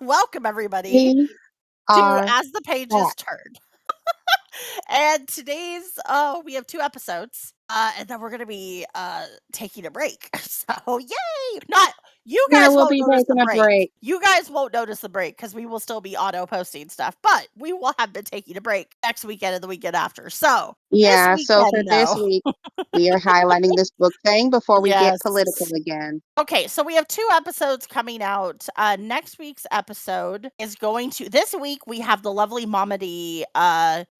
Welcome everybody We to are As the Pages back. Turn. And today's we have 2 episodes. And then we're gonna be taking a break. So yay! Not you Yeah, guys we'll won't be notice the taking a break. break. You guys won't notice the break because we will still be auto posting stuff, but we will have been taking a break next weekend and the weekend after. So this Yeah, so for weekend this though. week, we are highlighting this book thing before we get political Yes. again. Okay, so we have 2 episodes coming out. Next week's episode is going to this week, we have the lovely Mama D,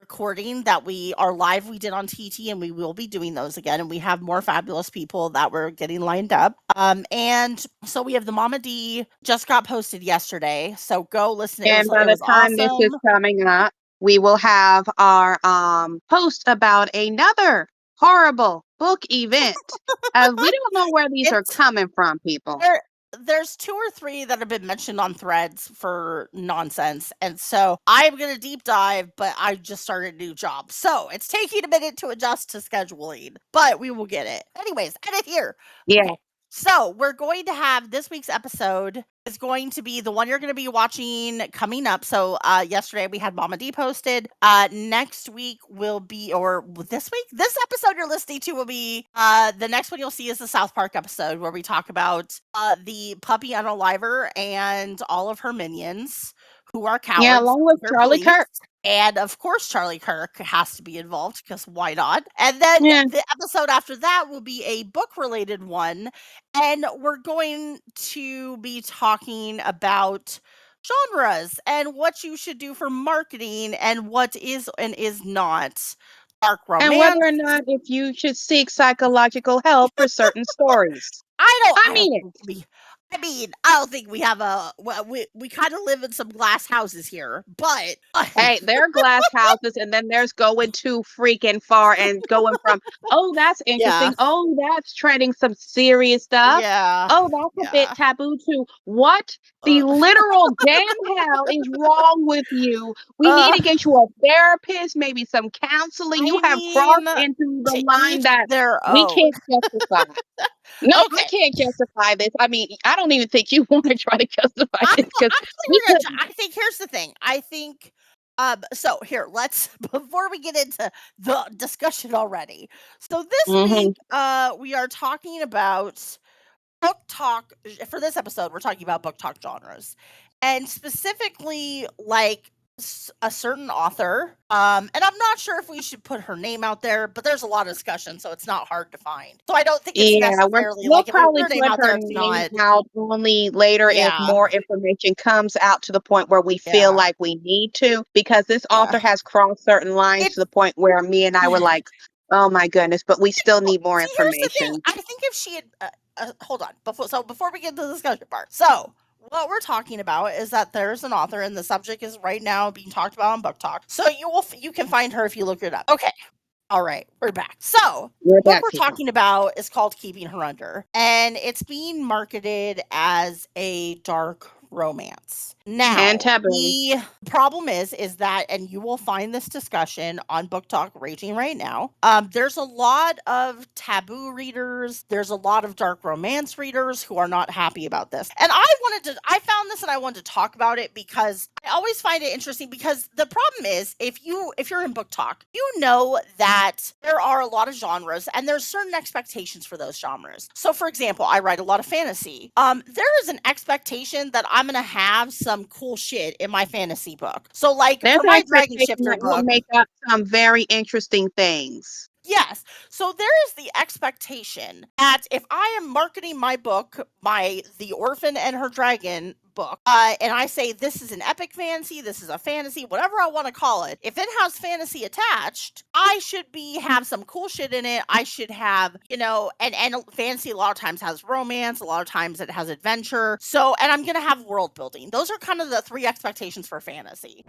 recording that we are live we did on TT, and we will be doing those again, and we have more fabulous people that we're getting lined up. And so we have the Mama D just got posted yesterday, so go listen. It was And by it the was time this is awesome. coming up, we will have our post about another horrible book event. We don't know where these are It's coming from, people. there's 2 or 3 that have been mentioned on threads for nonsense, and so I'm gonna deep dive, but I just started a new job, so it's taking a minute to adjust to scheduling, but we will get it. Anyways, edit here. Yeah, Okay, so we're going to have this week's episode is going to be the one you're gonna be watching coming up. So, yesterday we had Mama D posted. Next week will be or this week? This episode you're listening to will be, the next one you'll see is the South Park episode where we talk about, the puppy unaliver and all of her minions who are yeah, cowards. along with They're Charlie police. Kirk. And of course, Charlie Kirk has to be involved because why not? And then Yeah, the episode after that will be a book related one. And we're going to be talking about genres and what you should do for marketing and what is and is not dark and whether romance. or not if you should seek psychological help for certain stories. I I don't mean it. think I don't think we have a well, we kind of live in some glass houses here, but Hey, there are glass houses, and then there's going too freaking far and going from, oh, that's yeah, interesting. Oh, that's treading some serious stuff. yeah, Oh, that's a bit yeah. taboo too. What the Uh, literal damn hell is wrong with you? We need uh, to get you a therapist, maybe some counseling. You I have mean, crossed into the to line each that their we own. can't justify. No, I Okay, can't justify this. I mean, I don't even think you want to try to justify I this because actually we we're gonna. couldn't. I think here's the thing. I think. So here, let's before we get into the discussion already. So this Hmm. week, we are talking about book talk for this episode. We're talking about book talk genres, and specifically like a certain author. And I'm not sure if we should put her name out there, but there's a lot of discussion, so it's not hard to find. So I don't think it's Yeah, necessarily we'll like if we probably put her name put out her there, it's name not. out only later if Yeah, more information comes out to the point where we feel yeah, like we need to, because this yeah. author has crossed certain lines to It's the point where me and I were like, oh my goodness, but we still well, need more see, here's the thing. information. I think if she had, hold on, before we get to the discussion part, so what we're talking about is that there's an author, and the subject is right now being talked about on Book Talk. So you can find her if you look it up. Okay, all right, we're back. So We're the book back, we're people. talking about is called Keeping Her Under, and it's being marketed as a dark romance. And Now, taboo. the problem is that, and you will find this discussion on Book Talk raging right now. There's a lot of taboo readers. There's a lot of dark romance readers who are not happy about this. And I found this and I wanted to talk about it because I always find it interesting because the problem is if you're in Book Talk, you know that there are a lot of genres and there's certain expectations for those genres. So for example, I write a lot of fantasy. There is an expectation that I'm gonna have some cool shit in my fantasy book. So like There's for an my Dragon expectation Shifter that you'll book, make up some very interesting things. yes. So there is the expectation that if I am marketing my book, my The Orphan and Her Dragon book, and I say this is an epic fantasy, this is a fantasy, whatever I want to call it, if it has fantasy attached, I should be have some cool shit in it. I should have, and fantasy a lot of times has romance, a lot of times it has adventure. So, and I'm gonna have world building. Those are kind of the 3 expectations for fantasy.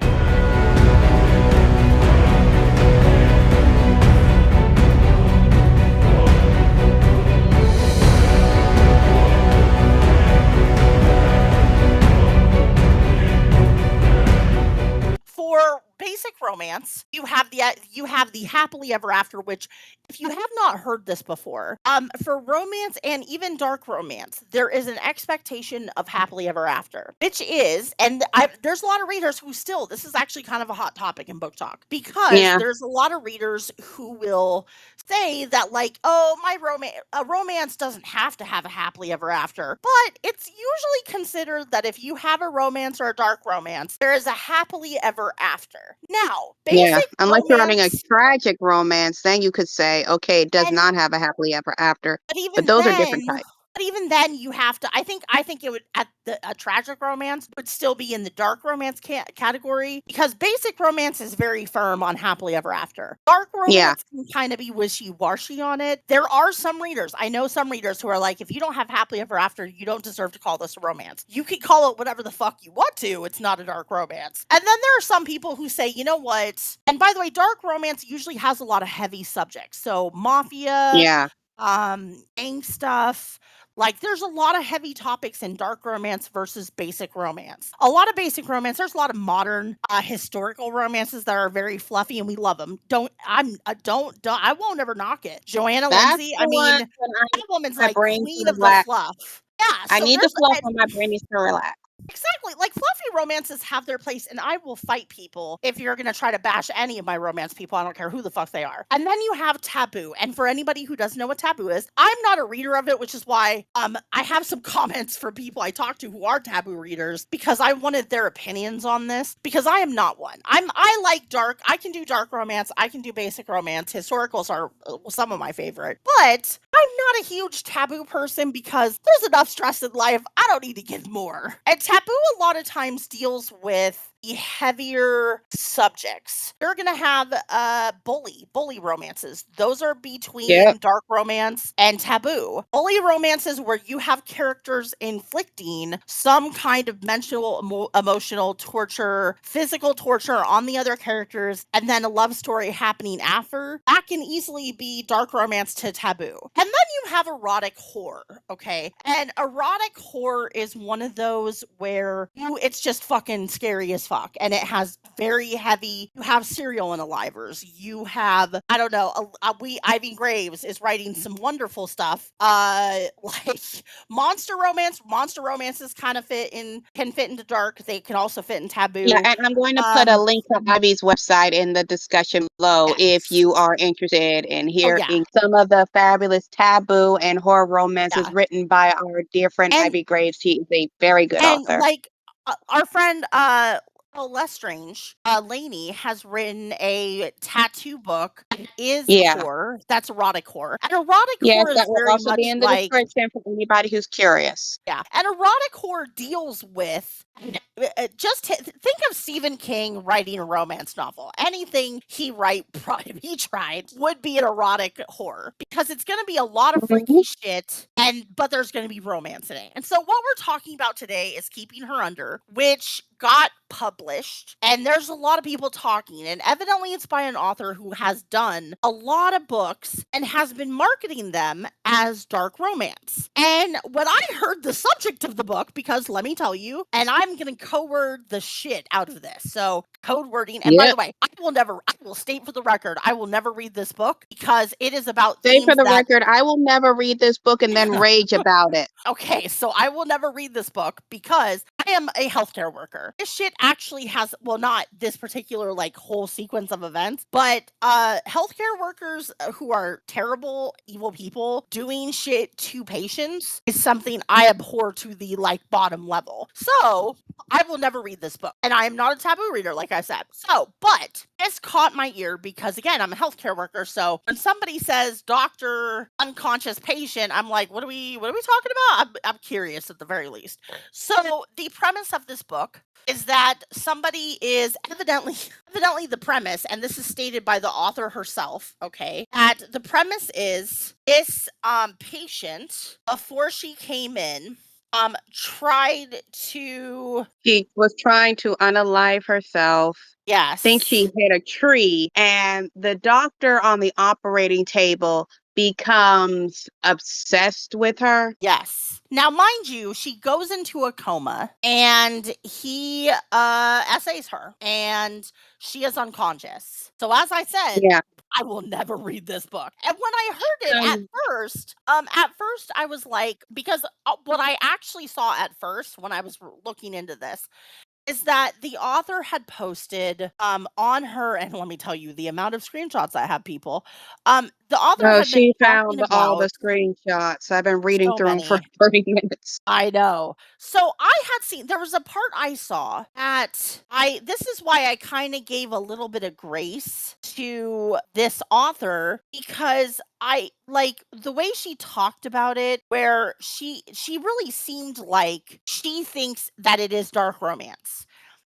For basic romance, you have the happily ever after, which if you have not heard this before, for romance and even dark romance, there is an expectation of happily ever after, which is, and there's a lot of readers who still, this is actually kind of a hot topic in book talk because Yeah, there's a lot of readers who will say that, like, oh, my romance doesn't have to have a happily ever after, but it's usually considered that if you have a romance or a dark romance, there is a happily ever after. Now, yeah. basic Unless you're writing a romance, tragic romance, then you could say, okay, it does and not have a happily ever after. but But even those are then different types. but even then you have to, I think it would, at the a tragic romance would still be in the dark romance category, because basic romance is very firm on happily ever after. Dark Yeah, romance can kind of be wishy-washy on it. There are some readers, I know some readers who are like, if you don't have happily ever after, you don't deserve to call this a romance. You can call it whatever the fuck you want to. It's not a dark romance. And then there are some people who say, you know what? And by the way, dark romance usually has a lot of heavy subjects. So mafia, yeah, gang stuff. Like, there's a lot of heavy topics in dark romance versus basic romance. A lot of basic romance, there's a lot of modern historical romances that are very fluffy and we love them. I won't ever knock it. Joanna that's Lindsay, I the mean, one when I that need woman's my like brain to queen of the relax. fluff. Yeah, I so need the there's fluff when my brain needs to relax. exactly, like, fluffy romances have their place, and I will fight people if you're gonna try to bash any of my romance people, I don't care who the fuck they are. And then you have taboo, and for anybody who doesn't know what taboo is, I'm not a reader of it, which is why, I have some comments for people I talk to who are taboo readers, because I wanted their opinions on this, because I am not one. I like dark, I can do dark romance, I can do basic romance, historicals are, some of my favorite, but I'm not a huge taboo person because there's enough stress in life. I don't need to give more. And taboo a lot of times deals with the heavier subjects. They're gonna have bully romances. Those are Yep. between dark romance and taboo. Bully romances where you have characters inflicting some kind of mental, emotional torture, physical torture on the other characters, and then a love story happening after. That can easily be dark romance to taboo. And then you have erotic horror, okay? And erotic horror is one of those where it's just fucking scary as fuck, and it has very heavy, you have serial unalivers, you have, I don't know, we Ivy Graves is writing some wonderful stuff, like monster romances kind of can fit into dark, they can also fit in Yeah, taboo. and I'm going to put a um link to Ivy's website in the discussion below if yes. you are interested in Oh yeah. hearing some of the fabulous taboo and horror romances Yeah. written by our dear friend and Ivy Graves. She is a very good And author. like, our friend, Lestrange, Lainey has written a tattoo book that is Yeah. horror. That's erotic horror. And erotic Yes, horror is that will very also be much in the like, description for anybody who's curious. yeah, and erotic horror deals with, think of Stephen King writing a romance novel. Anything he if he tried, would be an erotic horror because it's going to be a lot of Mhm. freaky shit, and but there's going to be romance in it. And so what we're talking about today is Keeping Her Under, which got published, and there's a lot of people talking, and evidently it's by an author who has done a lot of books and has been marketing them as dark romance. And when I heard the subject of the book, because let me tell you, and I'm going to code word the shit out of this. So, code wording, and by the Yep. way, I will state for the record, I will never read this book because it is about Say for themes the that, record, I will never read this book and then rage about it. okay, so I will never read this book because I am a healthcare worker. This shit actually has, well, not this particular like whole sequence of events, but healthcare workers who are terrible, evil people doing shit to patients is something I abhor to the like bottom level. So I will never read this book. And I am not a taboo reader, like I said. So, but this caught my ear because again, I'm a healthcare worker. So when somebody says doctor, unconscious patient, I'm like, what are we talking about? I'm curious at the very least. So the premise of this book is that somebody is evidently the premise, and this is stated by the author herself, okay? That the premise is this patient, before she came in, tried to, She was trying to unalive herself. Think yes. she hit a tree, and the doctor on the operating table becomes obsessed with her. Yes. Now, mind you, she goes into a coma and he essays her and she is unconscious. So as I said, Yeah. I will never read this book. And when I heard it Um, at first I was like, because what I actually saw at first when I was looking into this is that the author had posted on her, and let me tell you the amount of screenshots I have, people. The author no, had been she talking found all the about screenshots. I've been reading so through them for many. 30 minutes. I know. So I had seen there was a part I saw that I this is why I kind of gave a little bit of grace to this author because I like the way she talked about it where she really seemed like she thinks that it is dark romance.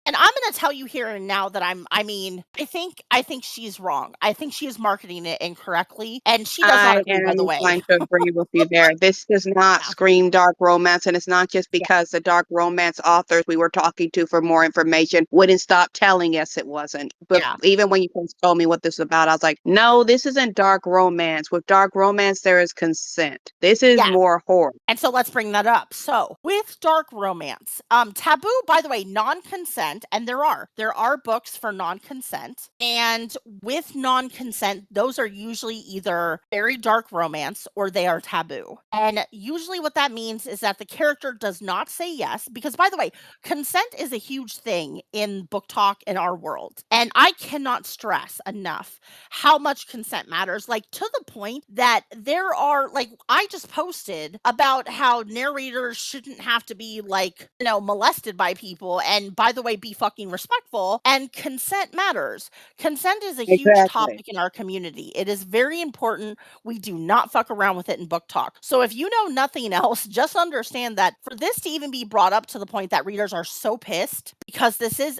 And I'm gonna tell you here and now that I think she's wrong. I think she is marketing it incorrectly, and she does not I agree, by am the way. inclined to agree with you there. This does not Yeah, scream dark romance, and it's not just yeah, because the dark romance authors we were talking to for more information wouldn't stop telling us it wasn't. But yeah, even when you first told me what this is about, I was like, no, this isn't dark romance. With dark romance, there is consent. This is yeah. more horror. And so let's bring that up. So with dark romance, taboo, by the way, non-consent, and there are books for non-consent, and with non-consent, those are usually either very dark romance or they are taboo. And usually what that means is that the character does not say yes, because by the way, consent is a huge thing in book talk in our world. And I cannot stress enough how much consent matters, like to the point that there are like I just posted about how narrators shouldn't have to be like, molested by people, and by the way, be fucking respectful, and consent matters. Consent is a huge Exactly. topic in our community. It is very important. We do not fuck around with it in book talk. So if you know nothing else, just understand that for this to even be brought up to the point that readers are so pissed because this is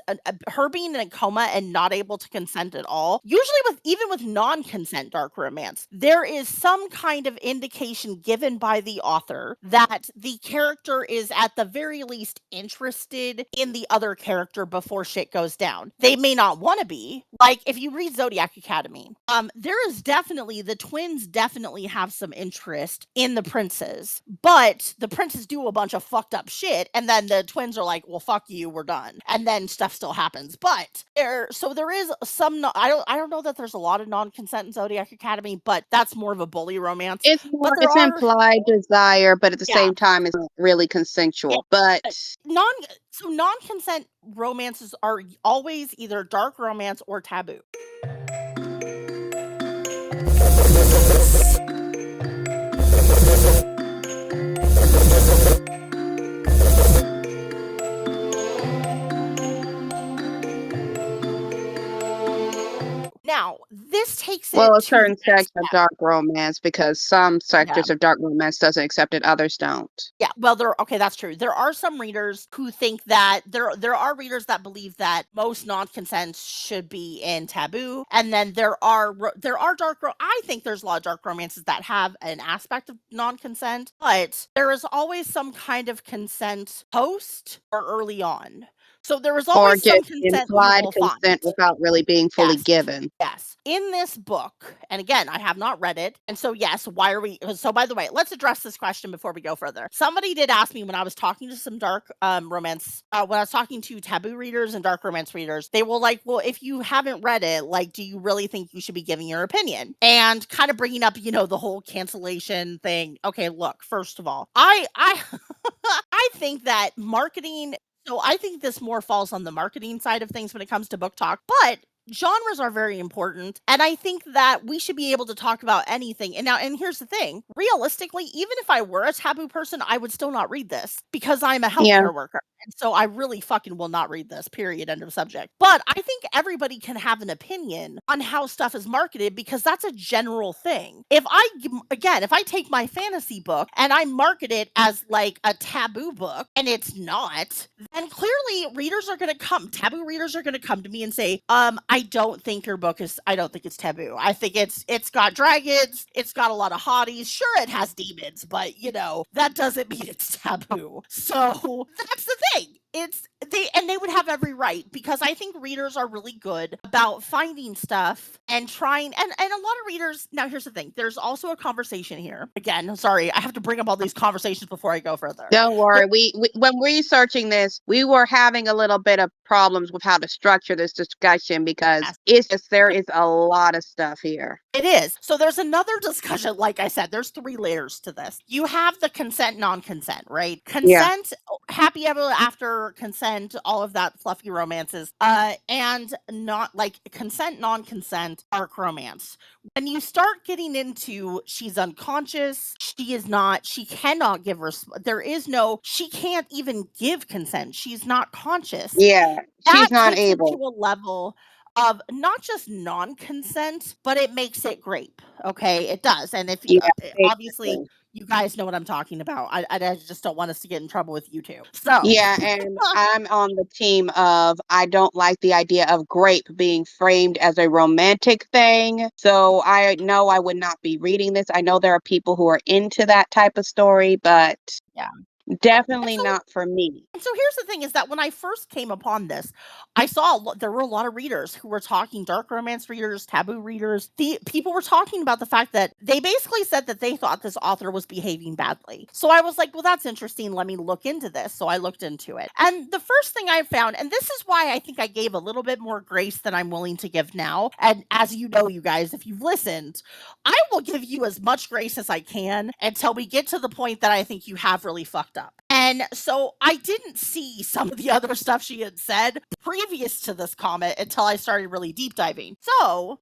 her being in a coma and not able to consent at all. Usually, with even with non-consent dark romance, there is some kind of indication given by the author that the character is at the very least interested in the other character before shit goes down. They may not want to be. Like if you read Zodiac Academy, there is definitely the twins definitely have some interest in the princes, but the princes do a bunch of fucked up shit, and then the twins are like, "Well, fuck you, we're done," and then stuff still happens. But there is some. I don't know that there's a lot of non-consent in Zodiac Academy, but that's more of a bully romance. It's But more, there it's are, implied desire, but at the yeah, same time, it's not really yeah. consensual. But Non so non-consent romances are always either dark romance or taboo. Now, this takes well, it a to the certain next section of step. dark romance, because some Yeah. sectors of dark romance doesn't accept it, others don't. Yeah, well, okay, that's true. There are some readers who think that there are readers that believe that most non-consent should be in taboo, and then there are I think there's a lot of dark romances that have an aspect of non-consent, but there is always some kind of consent post or early on. So there is Or always just some consent you implied will consent find. without really being fully Yes. given. Yes. In this book, and again, I have not read it. And so, yes, why are we? So, by the way, let's address this question before we go further. Somebody did ask me when I was talking to some dark romance, when I was talking to taboo readers and dark romance readers, they were like, well, if you haven't read it, like, do you really think you should be giving your opinion? And kind of bringing up, the whole cancellation thing. Okay, look, first of all, I I think that marketing so I think this more falls on the marketing side of things when it comes to book talk, but genres are very important, and I think that we should be able to talk about anything. And here's the thing, realistically, even if I were a taboo person, I would still not read this because I'm a Yeah. healthcare worker. And so I really fucking will not read this, period, end of subject. But I think everybody can have an opinion on how stuff is marketed because that's a general thing. If I take my fantasy book and I market it as like a taboo book and it's not, then clearly taboo readers are going to come to me and say, I don't think it's taboo. I think it's got dragons, it's got a lot of hotties. Sure, it has demons, but that doesn't mean it's taboo. So that's the thing. They would have every right, because I think readers are really good about finding stuff and trying, and a lot of readers. Now here's the thing, there's also a conversation here. Again, sorry, I have to bring up all these conversations before I go further. Don't worry. We when researching this, we were having a little bit of problems with how to structure this discussion because Yes. it's just there is a lot of stuff here. It is. So there's another discussion. Like I said, there's three layers to this. You have the consent, non-consent, right? Yeah. Consent, happy ever after, consent, all of that fluffy romances, and not like consent, non-consent, arc romance. When you start getting into she's unconscious, she is not, she cannot give there is no, she can't even give consent. She's not conscious. Yeah. That She's not takes it to able. a level of not just non-consent, but it makes it grape. Okay, it does. And if you Yeah, obviously basically. you guys know what I'm talking about. I just don't want us to get in trouble with you two. So Yeah, and I'm on the team of I don't like the idea of grape being framed as a romantic thing. So I know I would not be reading this. I know there are people who are into that type of story, but yeah. And definitely so not for me. And so here's the thing, is that when I first came upon this, I saw there were a lot of readers who were talking, dark romance readers, taboo readers. The people were talking about the fact that they basically said that they thought this author was behaving badly. So I was like, well, that's interesting. Let me look into this. So I looked into it. And the first thing I found, and this is why I think I gave a little bit more grace than I'm willing to give now. And as you know, you guys, if you've listened, I will give you as much grace as I can until we get to the point that I think you have really fucked up. And so I didn't see some of the other stuff she had said previous to this comment until I started really deep diving. So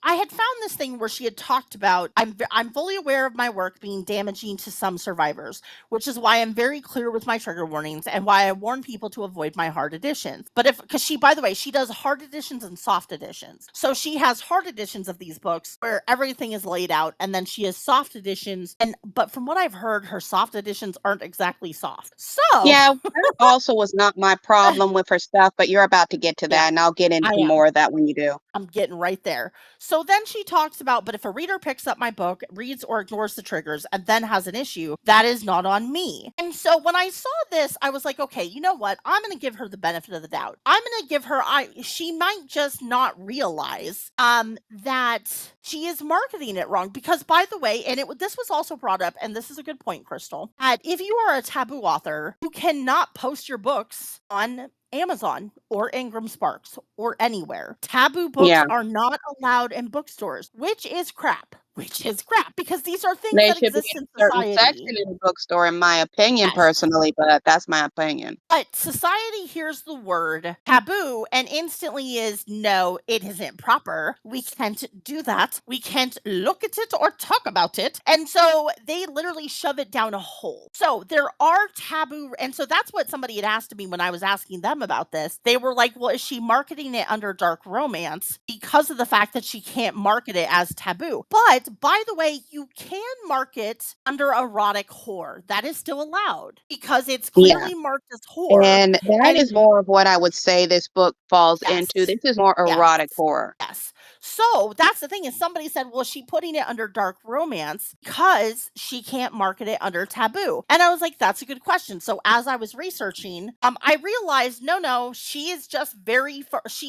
I had found this thing where she had talked about, I'm fully aware of my work being damaging to some survivors, which is why I'm very clear with my trigger warnings and why I warn people to avoid my hard editions. But because she, by the way, she does hard editions and soft editions. So she has hard editions of these books where everything is laid out, and then she has soft editions. But from what I've heard, her soft editions aren't exactly soft. So Yeah, that also was not my problem with her stuff, but you're about to get to yeah, that, and I'll get I into am. more of that when you do. I'm getting right there. So then she talks about, but if a reader picks up my book, reads or ignores the triggers, and then has an issue, that is not on me. And so when I saw this, I was like, okay, you know what? I'm going to give her the benefit of the doubt. I'm going to give her, she might just not realize that she is marketing it wrong. Because by the way, and this was also brought up, and this is a good point, Crystal, that if you are a taboo author, you cannot post your books on Amazon or Ingram Sparks or anywhere. Taboo books Yeah, are not allowed in bookstores, which is crap. Which is crap, because these are things they that should be exist in in a certain society. section in the bookstore, in my opinion, Yes. personally, but that's my opinion. But society hears the word taboo and instantly is, no, it isn't proper. We can't do that. We can't look at it or talk about it. And so they literally shove it down a hole. So there are taboo. And so that's what somebody had asked me when I was asking them about this. They were like, well, is she marketing it under dark romance because of the fact that she can't market it as taboo? But by the way, you can market under erotic horror. That is still allowed because it's Yeah. clearly marked as horror. And that And is more of what I would say this book falls into. yes, This is more yes. erotic horror. Yes. So that's the thing, is somebody said, well, is she putting it under dark romance because she can't market it under taboo? And I was like, that's a good question. So as I was researching, I realized, no, she is just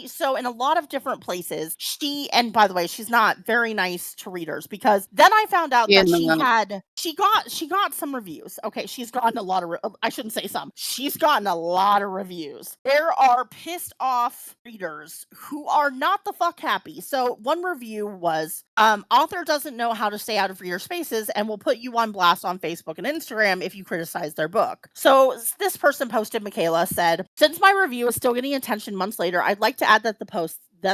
so in a lot of different places, and by the way, she's not very nice to readers, because then I found out Yeah, that no. she got some reviews. Okay. She's gotten a lot of, I shouldn't say some, she's gotten a lot of reviews. There are pissed off readers who are not the fuck happy. So one review was, author doesn't know how to stay out of reader spaces and will put you on blast on Facebook and Instagram if you criticize their book. So this person posted, Michaela said, since my review is still getting attention months later, I'd like to add that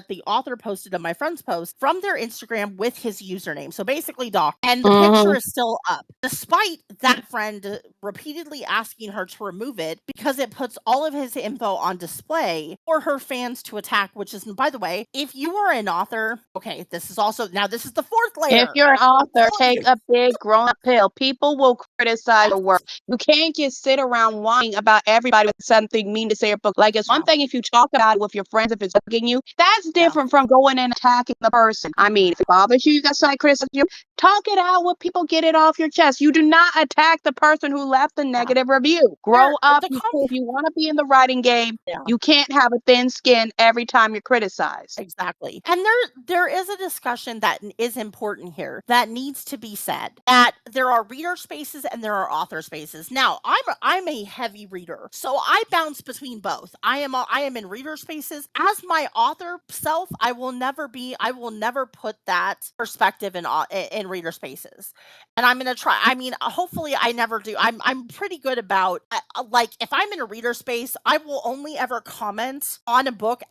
the author posted on my friend's post from their Instagram with his username. So basically, Doc. And the picture Mhm. is still up, despite that friend repeatedly asking her to remove it because it puts all of his info on display for her fans to attack, which is, by the way, if you are an author, this is the fourth If layer. you're an I'm author, telling take you. a big grown up pill. People will criticize your work. Yes. You can't just sit around whining about everybody with something mean to say or book. Like it's one Yeah. thing if you talk about it with your friends if it's bugging you. That's Yeah. different from going and attacking the person. I Mhm. mean, if it bothers you, you got side criticism. Talk it out with people. Get it off your chest. You do not attack the person who left the Yeah. negative review. There Grow up. the You, com if you want to be in the writing game, Yeah. you can't have a thin skin every time you're criticized. Exactly. And there is a discussion that is important here that needs to be said. That there are reader spaces and there are author spaces. Now, I'm a heavy reader. So I bounce between both. I am in reader spaces. As my author self, I will never put that perspective in reader spaces. And I'm going to try. I mean, hopefully I never do. I'm pretty good about like if I'm in a reader space, I will only ever comment on a book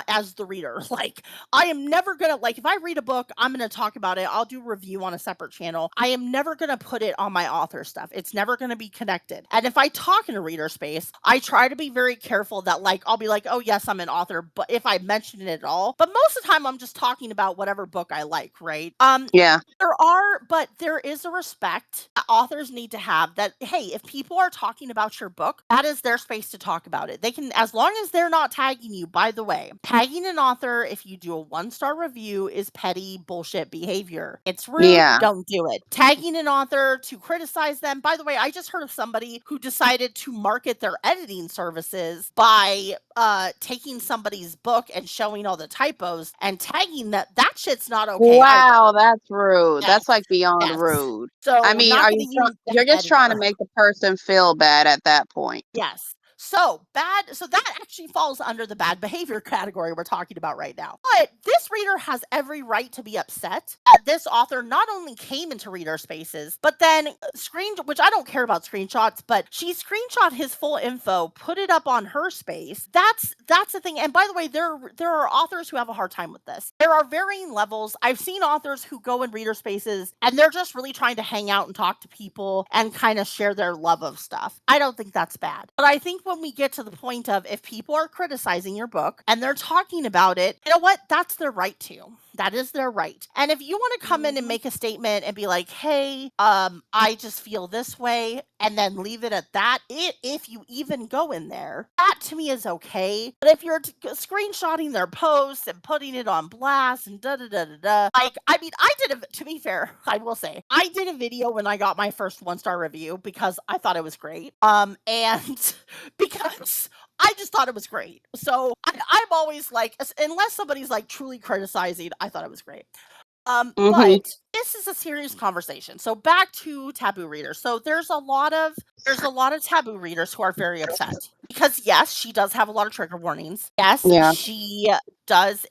as the reader. Like I am never going to like if I read a book, I'm going to talk about it. I'll do a review on a separate channel. I am never going to put it on my author stuff. It's never going to be connected. And if I talk in a reader space, I try to be very careful that like I'll be like, "Oh yes, I'm an author," but if I mention it at all, but most of the time I'm just talking about whatever book I like, right? Yeah. But there is a respect that authors need to have that, hey, if people are talking about your book, that is their space to talk about it. They can, as long as they're not tagging you, by the way, tagging an author, if you do a 1-star review, is petty bullshit behavior. It's rude. Yeah. Don't do it. Tagging an author to criticize them. By the way, I just heard of somebody who decided to market their editing services by taking somebody's book and showing all the typos and tagging that shit's not okay Wow, either. that's rude. Yes, That's like beyond yes. rude. I So, mean, not are gonna you trying? use that You're just trying to anymore. make the person feel bad at that point. Yes. So that actually falls under the bad behavior category we're talking about right now. But this reader has every right to be upset that this author not only came into reader spaces, but then which I don't care about screenshots, but she screenshot his full info, put it up on her space. That's the thing. And by the way, there are authors who have a hard time with this. There are varying levels. I've seen authors who go in reader spaces and they're just really trying to hang out and talk to people and kind of share their love of stuff. I don't think that's bad. But I think when we get to the point of if people are criticizing your book and they're talking about it, you know what? That's their right to. That is their right. And if you want to come in and Mhm. make a statement and be like, "Hey, I just feel this way," and then leave it at that, if you even go in there, that to me is okay. But if you're screenshotting their posts and putting it on blast and da da da da da, like I mean, to be fair, I will say I did a video when I got my first 1-star review because I thought it was great. And because I just thought it was great. So I'm always like, unless somebody's like truly criticizing, I thought it was great. Mhm. But this is a serious conversation. So back to taboo readers. So there's a lot of taboo readers who are very upset because yes, she does have a lot of trigger warnings. Yes, Yeah. she does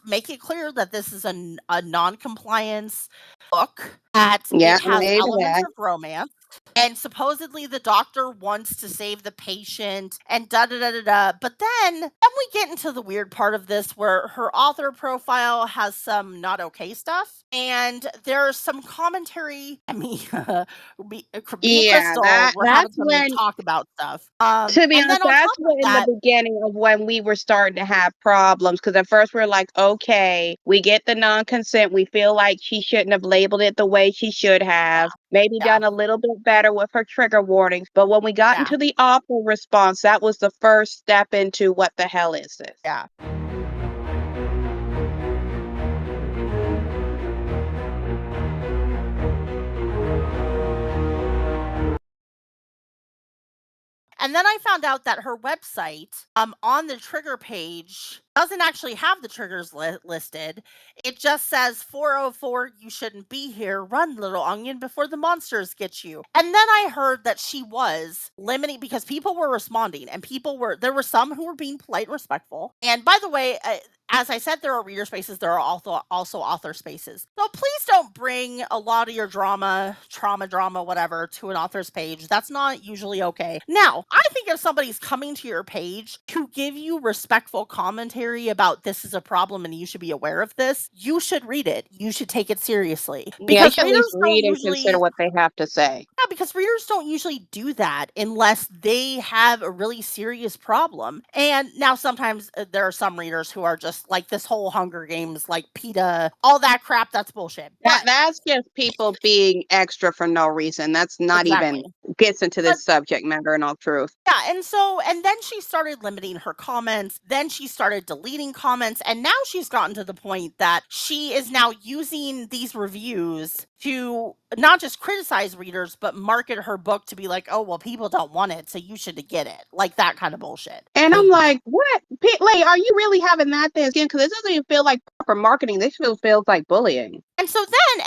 make it clear that this is a non-compliance book, that Yeah. it I has made elements that. of romance. And supposedly the doctor wants to save the patient and da da da da da. But then we get into the weird part of this where her author profile has some not okay stuff. And there's some commentary. I mean, me and Yeah. Crystal That were having that's somebody when. talk about stuff. To be And honest, then on that's top of when in the that, beginning of when we were starting to have problems. Because at first we are like, okay, we get the non-consent. We feel like she shouldn't have labeled it the way she should yeah, have. Maybe yeah, done a little bit better with her trigger warnings. But when we got yeah, into the awful response, that was the first step into what the hell is this? yeah. And then I found out that her website, on the trigger page, doesn't actually have the triggers listed. It just says 404, you shouldn't be here. Run, little onion, before the monsters get you. And then I heard that she was limiting because people were responding and there were some who were being polite and respectful. And by the way, as I said, there are reader spaces, there are also author spaces. So please don't bring a lot of your drama, whatever, to an author's page. That's not usually okay. Now, I think if somebody's coming to your page to give you respectful commentary about this is a problem and you should be aware of this, you should read it. You should take it seriously. Yeah, you Because should at least readers don't read and consider usually what they have to say. yeah, because readers don't usually do that unless they have a really serious problem. And now sometimes there are some readers who are just like this whole Hunger Games, like PETA, all that crap, that's bullshit. But That's just people being extra for no reason. That's not exactly. even gets into But this subject matter in all truth. yeah, and then she started limiting her comments, then she started deleting comments, and now she's gotten to the point that she is now using these reviews to not just criticize readers, but market her book to be like, "Oh, well, people don't want it, so you should get it." Like that kind of bullshit. And I'm like, what? Like, are you really having that thing again? Because this doesn't even feel like proper marketing. This feels like bullying. And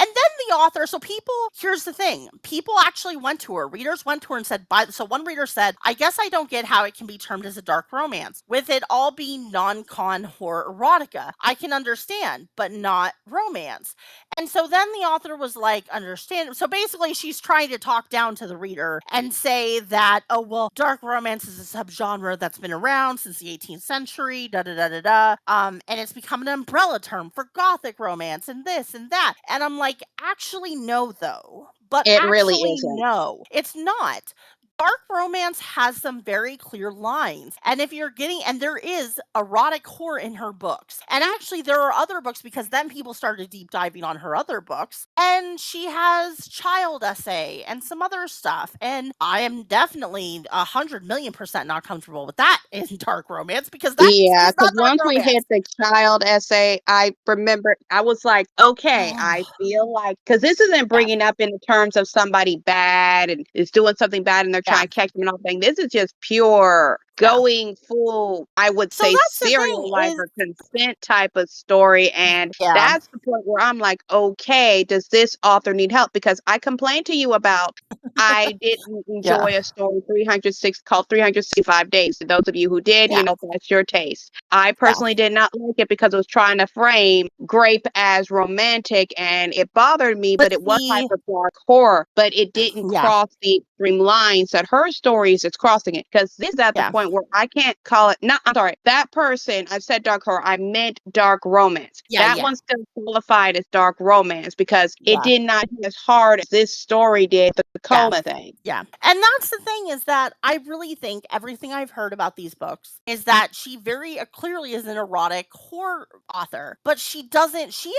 then the author, so people, here's the thing. People actually went to her. Readers went to her and said, so one reader said, I guess I don't get how it can be termed as a dark romance. With it all being non-con horror erotica. I can understand, but not romance. And so then the author was like, understand. So basically, she's trying to talk down to the reader and say that, oh, well, dark romance is a subgenre that's been around since the 18th century, da da da da da. And it's become an umbrella term for gothic romance and this and that. And I'm like, actually, no, though. But It really actually, isn't. no, it's not. Dark romance has some very clear lines. And if you're getting, and there is erotic horror in her books. And actually, there are other books because then people started deep diving on her other books. And she has child essay and some other stuff. And I am definitely 100,000,000% not comfortable with that in dark romance because that Yeah, is because not dark once we hit romance. the child essay, I remember I was like, okay, I feel like because this isn't Yeah, bringing up in terms of somebody bad and is doing something bad and they're yeah, trying to catch them and all thing. This is just pure yeah. going full, I would So say, that's the serial thing is lifer consent type of story. And yeah, that's the point where I'm like, okay, does this author need help? Because I complained to you about I didn't yeah, enjoy a story 306 called 365 Days. For those of you who did, yeah, that's your taste. I yeah. personally did not like it because it was trying to frame Grape as romantic and it bothered me, But but it was type see of dark horror, but it didn't yeah, cross the extreme lines that her stories is crossing it. Because this is at the yeah, point where I can't call it not I'm sorry, that person I said dark horror, I meant dark romance. yeah, That yeah, one still qualified as dark romance because it yeah. did not hit as hard as this story did, the Yeah. coma thing. Yeah. And that's the thing is that I really think everything I've heard about these books is that she very clearly is an erotic horror author, but she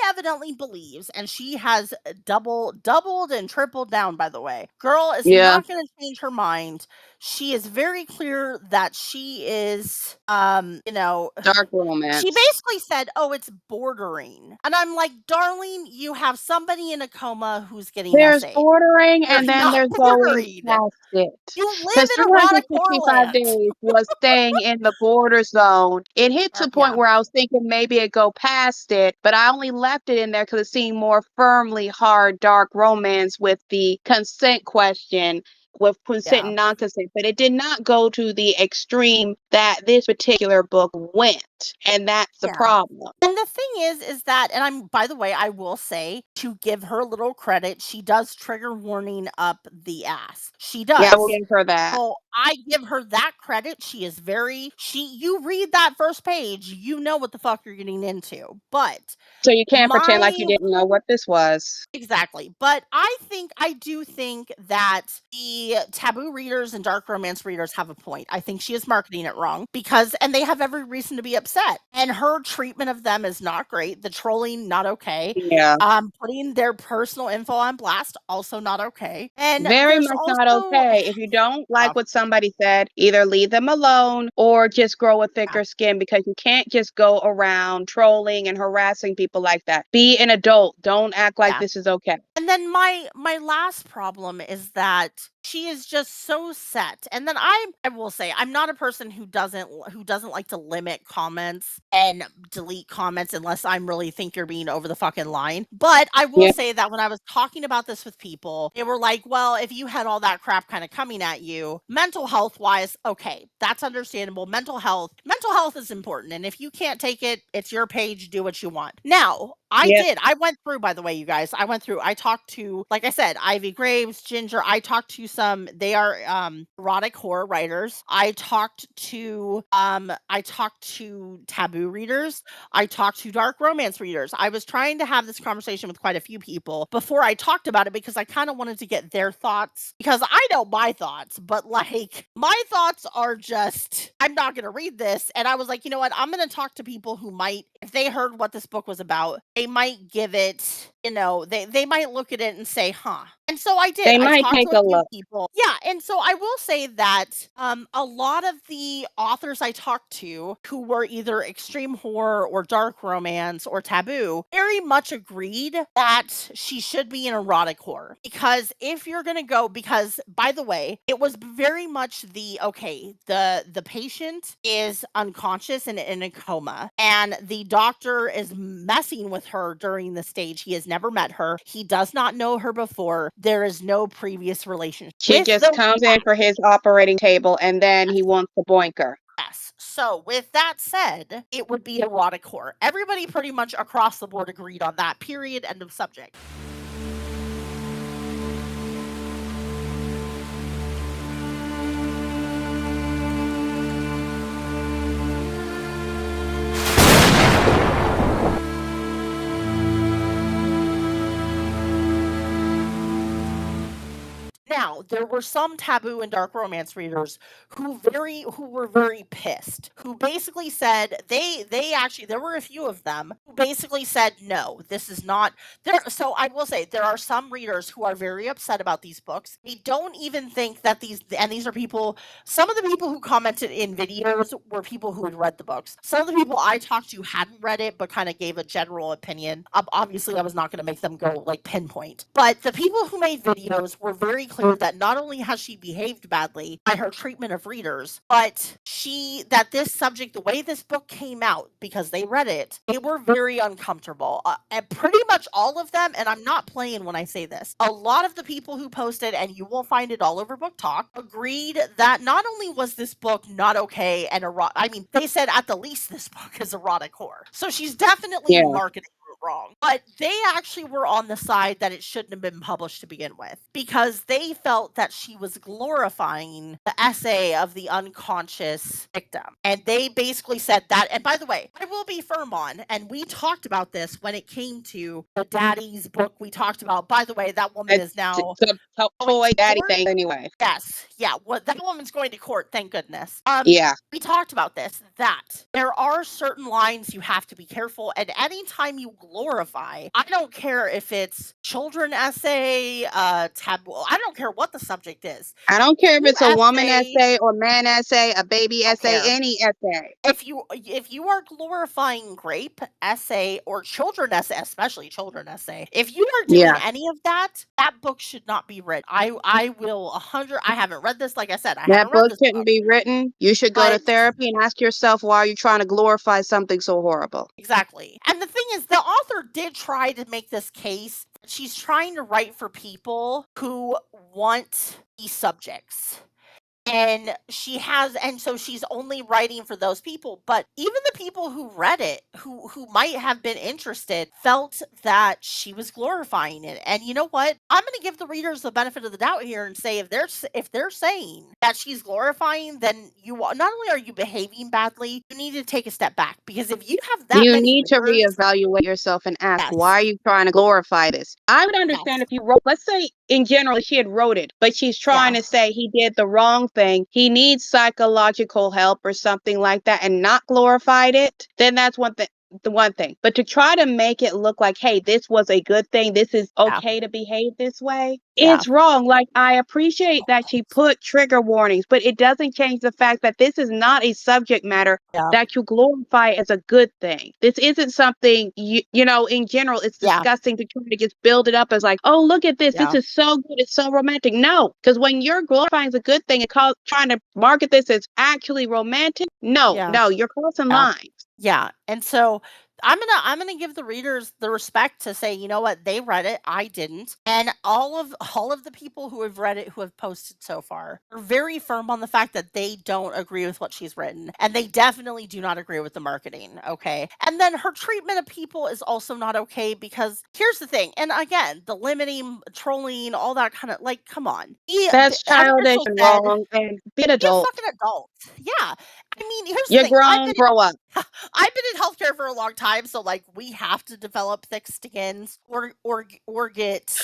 evidently believes, and she has doubled and tripled down, by the way. Girl is Yeah, not going to change her mind. She is very clear that she is, dark she romance. basically said, "Oh, it's bordering." And I'm like, "Darling, you have somebody in a coma who's getting There's essayed. bordering, You're and then not there's going bordering. past it. You live Because in erotic horror 365 land." days was staying in the border zone. It hit to the point Yeah, where I was thinking maybe it'd go past it, but I only left it in there because it seemed more firmly hard, dark romance with the consent question, with consent yeah. and non-consent, but it did not go to the extreme that this particular book went, and that's the Yeah. problem. And the thing is that, and I'm, by the way, I will say, to give her a little credit, she does trigger warning up the ass. She Yeah, I will does. give her that. So I give her that credit. She is very you read that first page, you know what the fuck you're getting into. But So you can't pretend like you my didn't know what this was. exactly. But I do think that the taboo readers and dark romance readers have a point. I think she is marketing it wrong because, and they have every reason to be upset. And her treatment of them is not great. The trolling, not okay. Yeah. Putting their personal info on blast, also not okay. And Very there's much not also, okay. If you don't uh, like what somebody said, either leave them alone or just grow a yeah, thicker skin because you can't just go around trolling and harassing people like that. Be an adult. Don't act like yeah. this is okay. And then my last problem is that she is just so set. And then I will say I'm not a person who doesn't like to limit comments and delete comments unless I'm really think you're being over the fucking line. But I will Yeah. say that when I was talking about this with people, they were like, "Well, if you had all that crap kind of coming at you, mental health wise, okay, that's understandable. Mental health is important. And if you can't take it, it's your page, do what you want." Now, Yeah. I went through, by the way, you guys. I talked to, like I said, Ivy Graves, Ginger. I talked to some, they are erotic horror writers. I talked to taboo readers. I talked to dark romance readers. I was trying to have this conversation with quite a few people before I talked about it because I kind of wanted to get their thoughts because I know my thoughts, but like my thoughts are just I'm not going to read this, and I was like, "You know what? I'm going to talk to people who might, if they heard what this book was about, they might give it they might look at it and say, "Huh." And so I did. They I might talked take to a a few look. people. Yeah, and so I will say that a lot of the authors I talked to who were either extreme horror or dark romance or taboo very much agreed that she should be an erotic horror. Because if you're going to go, because by the way, it was very much the okay, the patient is unconscious and in a coma, and the doctor is messing with her during the stage. He has never met her. He does not know her before. There is no previous relationship. She With just the comes in for his operating table, and then he wants to boink her. yes. So with that said, it would be erotic horror. Everybody pretty much across the board agreed on that. Period. End of subject. Now, there were some taboo and dark romance readers who were very pissed, who basically said they actually there were a few of them who basically said, "No, this is not there." So I will say there are some readers who are very upset about these books. They don't even think that these are people. Some of the people who commented in videos were people who had read the books. Some of the people I talked to hadn't read it but kind of gave a general opinion. Obviously, I was not going to make them go like pinpoint, but the people who made videos were very clear that not only has she behaved badly by her treatment of readers, but that this subject, the way this book came out, because they read it, they were very uncomfortable. And pretty much all of them, and I'm not playing when I say this, a lot of the people who posted, and you will find it all over Book Talk, agreed that not only was this book not okay and erotic, I mean, they said at the least this book is erotic horror. So she's definitely Yeah. marketing wrong. But they actually were on the side that it shouldn't have been published to begin with because they felt that she was glorifying the essay of the unconscious victim. And they basically said that. And by the way, I will be firm on, and we talked about this when it came to the Daddy's book. We talked about, by the way, that woman is now The going toy to daddy court. thing anyway. Yes. Yeah. Well, that woman's going to court, thank goodness. Yeah. We talked about this, that there are certain lines you have to be careful. And anytime you glorify, I don't care if it's children essay, taboo, I don't care what the subject is. I don't If care if you it's a woman essay, essay or man essay, a baby don't essay, care. any essay. If you are glorifying grape essay or children essay, especially children essay, if you are doing Yeah. any of that, that book should not be read. I will 100. I haven't read this. Like I said, I That haven't read book this shouldn't book, be written. You should go to but therapy and ask yourself why are you trying to glorify something so horrible. exactly. And the thing is, the author did try to make this case. She's trying to write for people who want these subjects. And so she's only writing for those people, but even the people who read it, who might have been interested, felt that she was glorifying it. And you know what, I'm going to give the readers the benefit of the doubt here and say if they're saying that she's glorifying, then not only are you behaving badly, you need to take a step back, because if you have that You many need to readers. reevaluate yourself and ask, why Yes. are you trying to glorify this? I would understand Yes. if you wrote, let's say in general, she had wrote it, but she's trying Yeah. to say he did the wrong thing. He needs psychological help or something like that and not glorified it. Then that's one thing. The one thing, but to try to make it look like, hey, this was a good thing, this is Yeah. okay to behave this way, Yeah. it's wrong. Like, I appreciate that she put trigger warnings, but it doesn't change the fact that this is not a subject matter Yeah. that you glorify as a good thing. This isn't something in general, it's Yeah. disgusting to try to just build it up as like, oh, look at this. This Yeah. is so good. It's so romantic. No, because when you're glorifying as a good thing and trying to market this as actually romantic, no, Yeah. no, you're crossing Yeah. lines. Yeah, and so I'm gonna give the readers the respect to say, you know what, they read it, I didn't, and all of the people who have read it, who have posted so far, are very firm on the fact that they don't agree with what she's written, and they definitely do not agree with the marketing. Okay, and then her treatment of people is also not okay, because here's the thing, and again, the limiting, trolling, all that kind of, like, come on. That's As childish Crystal and said, wrong and be an be a adult. fucking adult. Yeah, I mean, here's the You're thing. grown, grow up. I've been in healthcare for a long time, so like we have to develop thick skins or get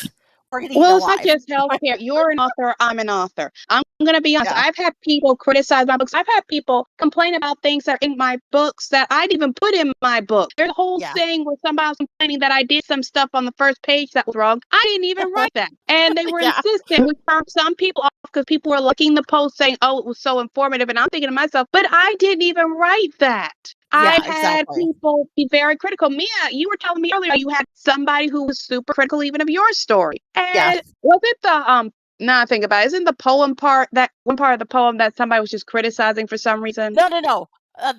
Well, eaten it's not alive. just healthcare. You're an author. I'm an author. I'm I'm gonna be honest. Yeah. I've had people criticize my books. I've had people complain about things that are in my books that I didn't even put in my book. There's a whole Yeah. thing where somebody was complaining that I did some stuff on the first page that was wrong. I didn't even write that, and they were Yeah. insistent. We turned some people off because people were liking the post saying, "Oh, it was so informative," and I'm thinking to myself, "But I didn't even write that." Yeah, I've had exactly. people be very critical. Mia, you were telling me earlier you had somebody who was super critical even of your story. Yeah. And was it the now I think about it, isn't the poem part that one part of the poem that somebody was just criticizing for some reason? No, no, no.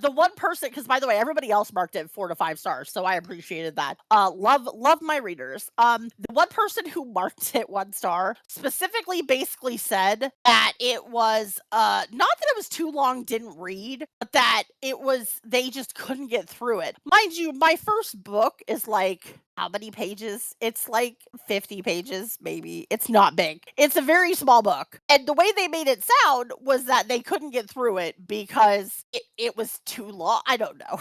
The one person, because by the way, everybody else marked it 4 to 5 stars, so I appreciated that. Love my readers. The one person who marked it 1 star specifically basically said that it was not that it was too long, didn't read, but that it was they just couldn't get through it. Mind you, my first book is like how many pages? It's like 50 pages, maybe. It's not big. It's a very small book. And the way they made it sound was that they couldn't get through it because it was too long. I don't know.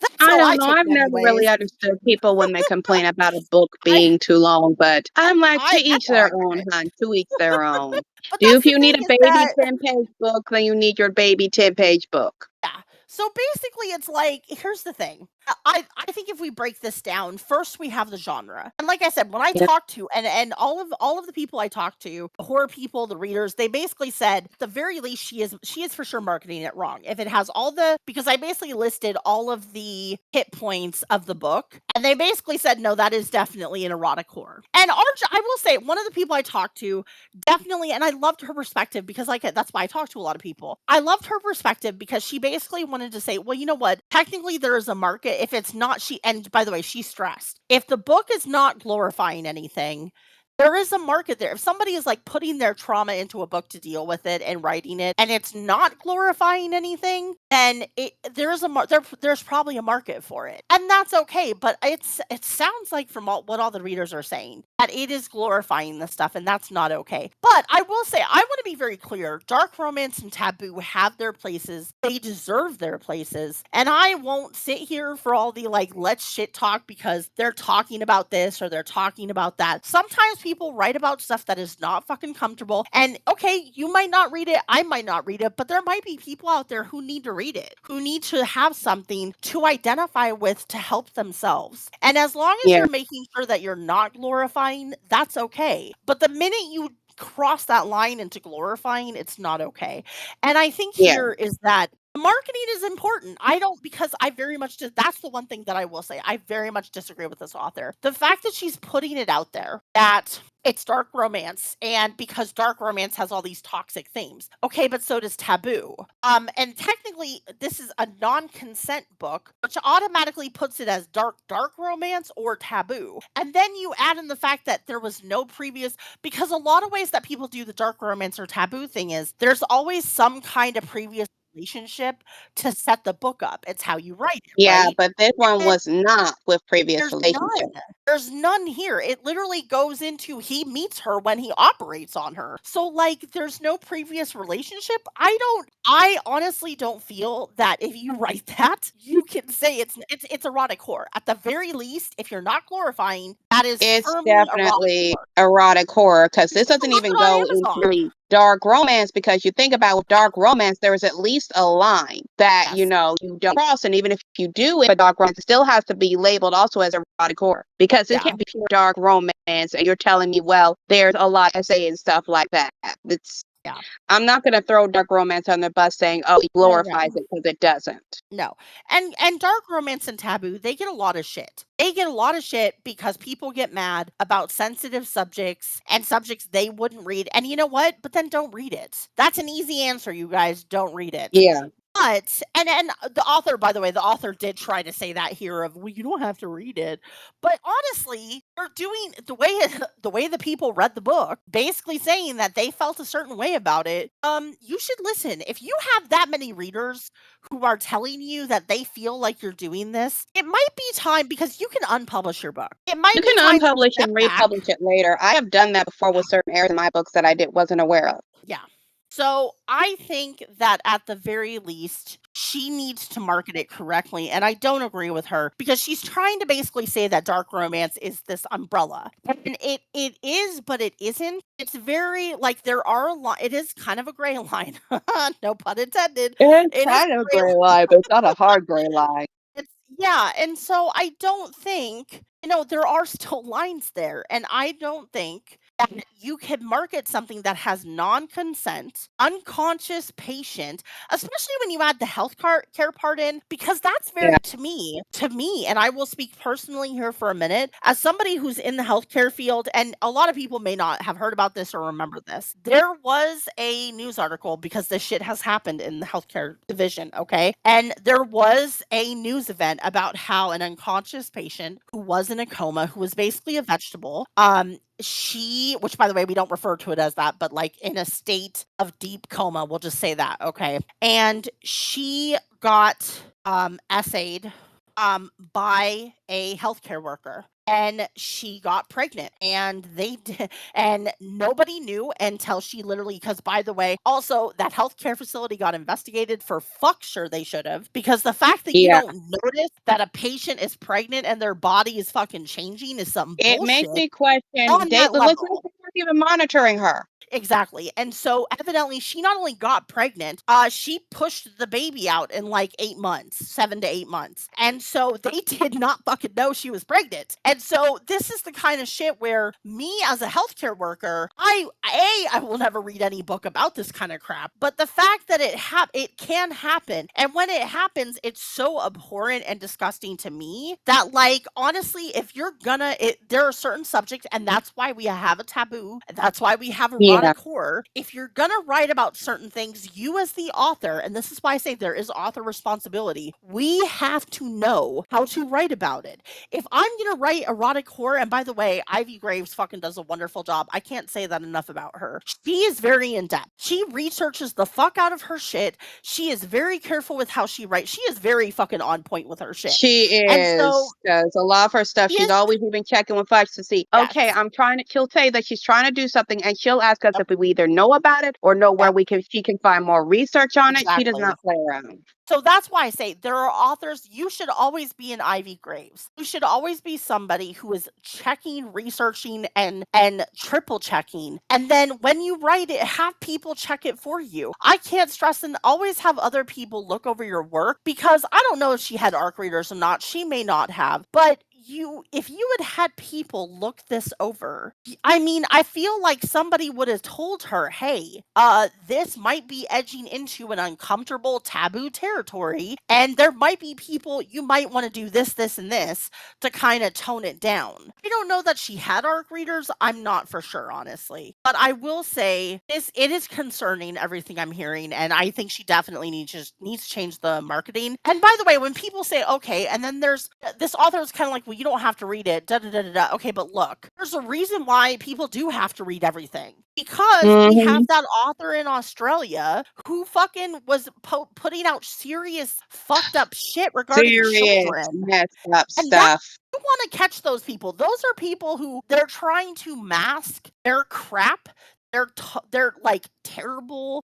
That's I how I don't know. took I've it never really anyways. understood people when they complain about a book I being too long, but I'm like, to I each know, their I get own, it. hon. To each their own. But Do that's if the you need thing a is baby that 10-page book, then you need your baby 10-page book. yeah. So basically, it's like here's the thing. I think if we break this down, first we have the genre, and like I said, when I Yeah. talked to and all of the people I talked to, the horror people, the readers, they basically said at the very least she is for sure marketing it wrong. If it has all the because I basically listed all of the hit points of the book, and they basically said no, that is definitely an erotic horror. And I will say one of the people I talked to definitely, and I loved her perspective because like that's why I talked to a lot of people. I loved her perspective because she basically wanted to say, well, you know what? Technically there is a market if it's not she and by the way, she stressed. If the book is not glorifying anything, there is a market there. If somebody is like putting their trauma into a book to deal with it and writing it and it's not glorifying anything, then there is there's probably a market for it. And that's okay, but it sounds like from what all the readers are saying that it is glorifying the stuff and that's not okay. But I will say I want to be very clear. Dark romance and taboo have their places. They deserve their places. And I won't sit here for all the like let's shit talk because they're talking about this or they're talking about that. Sometimes people write about stuff that is not fucking comfortable. And okay, you might not read it, I might not read it, but there might be people out there who need to read it, who need to have something to identify with to help themselves. And as long as Yeah. you're making sure that you're not glorifying, that's okay. But the minute you cross that line into glorifying, it's not okay. And I think Yeah. here is that marketing is important. I don't because I very much that's the one thing that I will say. I very much disagree with this author. The fact that she's putting it out there that it's dark romance and because dark romance has all these toxic themes. Okay, but so does taboo. And technically this is a non-consent book, which automatically puts it as dark romance or taboo. And then you add in the fact that there was no previous because a lot of ways that people do the dark romance or taboo thing is there's always some kind of previous relationship to set the book up. It's how you write it, Yeah, right? but this one And was not with previous there's relationship. none. There's none here. It literally goes into he meets her when he operates on her. So like there's no previous relationship. I honestly don't feel that if you write that, you can say it's erotic horror. At the very least, if you're not glorifying, that is It's firmly erotic definitely horror. erotic horror because Just this take a doesn't look even at go it into on Amazon. really dark romance because you think about with dark romance, there is at least a line that, Yes. you don't cross. And even if you do it, a dark romance, it still has to be labeled also as erotic horror because it Yeah. can't be pure dark romance. And you're telling me, well, there's a lot of essay and stuff like that. It's Yeah. I'm not going to throw dark romance on the bus saying, oh, it No, no, glorifies no. it because it doesn't. No. And dark romance and taboo, they get a lot of shit. They get a lot of shit because people get mad about sensitive subjects and subjects they wouldn't read. And you know what? But then don't read it. That's an easy answer, you guys. Don't read it. Yeah. But and the author, by the way, the author did try to say that here of well, you don't have to read it. But honestly, they're doing the way the people read the book, basically saying that they felt a certain way about it. You should listen. If you have that many readers who are telling you that they feel like you're doing this, it might be time because you can unpublish your book. It might You be can time to unpublish step and back. republish it later. I have done that before with certain areas in my books that I wasn't aware of. Yeah. So I think that at the very least, she needs to market it correctly. And I don't agree with her because she's trying to basically say that dark romance is this umbrella. And it is, but it isn't. It's very like there are a lot, it is kind of a gray line. No pun intended. It's It is kind of a a gray gray line, but it's not a hard gray line. it's yeah, and so I don't think, there are still lines there, and I don't think that you can market something that has non-consent, unconscious patient, especially when you add the care part in, because that's Yeah. very to me, and I will speak personally here for a minute, as somebody who's in the healthcare field, and a lot of people may not have heard about this or remember this. There was a news article because this shit has happened in the healthcare division, okay? And there was a news event about how an unconscious patient who was in a coma, who was basically a vegetable, which by the way, we don't refer to it as that, but like in a state of deep coma, we'll just say that, okay? And she got essayed by a healthcare worker, and she got pregnant, and they did, and nobody knew until she literally, because by the way, also that healthcare facility got investigated for fuck sure they should have, because the fact that you Yeah. don't notice that a patient is pregnant and their body is fucking changing is some It makes bullshit me question on they that looks like level. they weren't even monitoring her. Exactly. And so evidently she not only got pregnant, she pushed the baby out in like 8 months, 7 to 8 months. And so they did not fucking know she was pregnant. And so this is the kind of shit where me as a healthcare worker, I will never read any book about this kind of crap, but the fact that it can happen, and when it happens it's so abhorrent and disgusting to me that, like, honestly, if you're gonna there are certain subjects, and that's why we have a taboo, and that's why we have Yeah. erotic horror. If you're gonna write about certain things, you as the author, and this is why I say there is author responsibility, we have to know how to write about it. If I'm gonna write erotic horror, and by the way, Ivy Graves fucking does a wonderful job. I can't say that enough about her. She is very in depth. She researches the fuck out of her shit. She is very careful with how she writes. She is very fucking on point with her shit. She And so is, 'cause a lot of her stuff, she she's is, always even checking with us to see, okay, yes. I'm trying to she'll say that she's trying to do something and she'll ask us Yep, if we either know about it or know where yep, we can she can find more research on it. She does exactly. not play around. So that's why I say there are authors, you should always be an Ivy Graves. You should always be somebody who is checking, researching, and triple checking. And then when you write it, have people check it for you. I can't stress and always have other people look over your work, because I don't know if she had ARC readers or not. She may not have, but if you had people look this over, I mean, I feel like somebody would have told her, hey, this might be edging into an uncomfortable taboo territory, and there might be people, you might want to do this, this, and this to kind of tone it down. I don't know that she had ARC readers. I'm not for sure, honestly. But I will say it is concerning, everything I'm hearing, and I think she definitely needs to change the marketing. And by the way, when people say okay, and then there's this author is kind of like, well, you don't have to read it, da da da da da. Okay, but look, there's a reason why people do have to read everything, because we have Mhm. that author in Australia who fucking was putting out serious fucked up shit regarding Serious children. messed up And that, stuff. you want to catch those people. Those are people who they're trying to mask their crap, their like terrible